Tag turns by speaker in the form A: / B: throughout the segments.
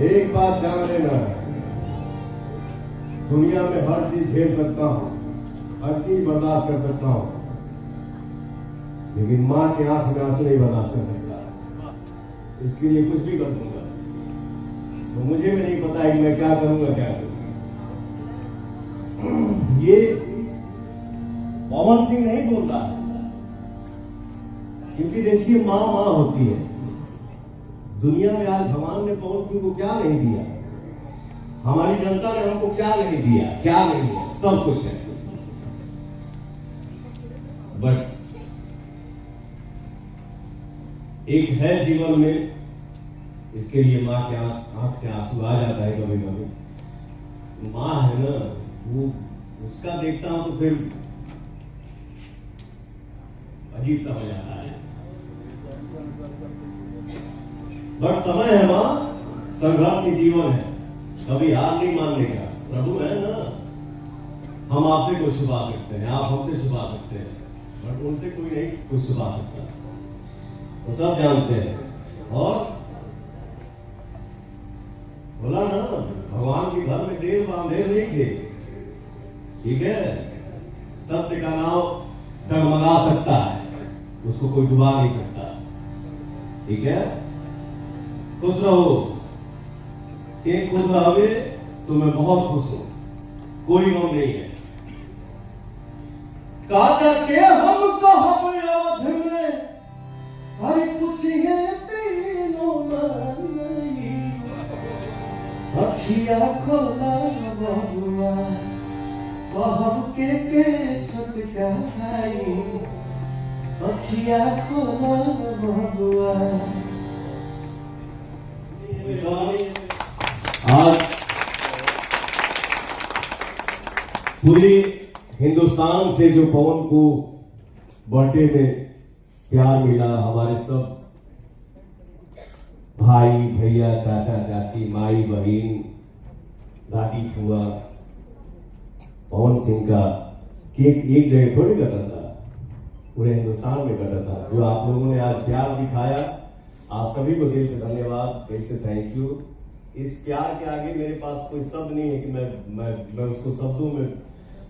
A: एक बात जान लेना, दुनिया में हर चीज झेल सकता हूं, हर चीज बर्दाश्त कर सकता हूं, लेकिन मां के आंख में आंसू नहीं बर्दाश्त कर सकता। इसके लिए कुछ भी कर दूंगा। तो मुझे भी नहीं पता है कि मैं क्या करूंगा, क्या करूंगा। ये पवन सिंह नहीं बोल रहा है, क्योंकि देखिए मां मां होती है। दुनिया में आज भगवान ने पवन सिंह को क्या नहीं दिया, हमारी जनता ने हमको क्या नहीं दिया, क्या नहीं दिया, सब कुछ है। बट एक है जीवन में, इसके लिए मां के आंख से आंसू आ जाता है कभी कभी। मां है ना, वो उसका देखता हूं तो फिर अजीब सा हो जाता है। बट समय है मां, संघर्ष ही जीवन है, कभी हार नहीं मानने का। प्रभु है ना, हम आपसे कुछ छुपा सकते हैं, आप हमसे छुपा सकते हैं, बट उनसे कोई नहीं कुछ छुपा सकता, वो सब जानते हैं। और बोला ना, भगवान के घर में देर बांधेर नहीं थे, ठीक है। सत्य का नाव डगमगा सकता है, उसको कोई डुबा नहीं सकता, ठीक है। खुश रहो, एक खुश रहोगे तो मैं बहुत खुश हूं, कोई गम नहीं है। काजा के हम कहब अवध में, हरि पूछिए तीनों नहीं, अखिया खोला बबुआ, कहब के छटकाई, अखिया खोला बबुआ। आज पूरी हिंदुस्तान से जो पवन को बर्थडे में प्यार मिला, हमारे सब भाई भैया, चाचा चाची, माई बहन, दादी फुआ, पवन सिंह का केक एक जगह थोड़ी कटा था, पूरे हिंदुस्तान में कटा था। जो आप लोगों ने आज प्यार दिखाया, आप सभी को दिल से धन्यवाद, दिल से थैंक यू। इस प्यार के आगे मेरे पास कोई शब्द नहीं है कि मैं उसको शब्दों में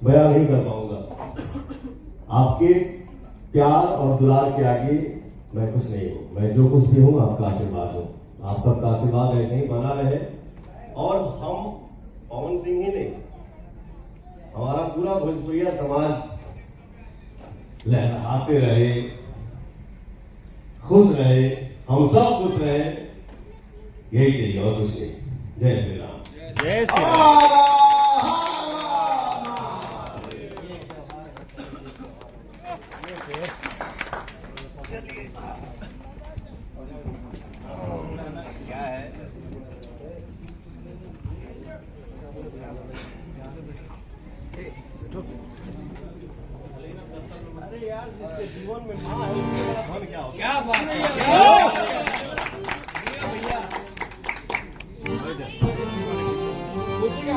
A: बयां नहीं कर पाऊंगा। आपके प्यार और दुलार के आगे मैं कुछ नहीं हूं, मैं जो कुछ भी हूं आपका आशीर्वाद हूं। आप सबका आशीर्वाद ऐसे ही बना रहे, और हम पवन सिंह ही नहीं, हमारा पूरा भोजपुरिया समाज लहराते रहे, खुश रहे, हम सब खुश रहे, यही चाहिए और कुछ नहीं। जय श्री राम,
B: जय श्री राम। क्या है
A: अरे यार, जिसके जीवन में मां है उससे बड़ा धन क्या हो?
B: क्या बात है भैया, खुशी का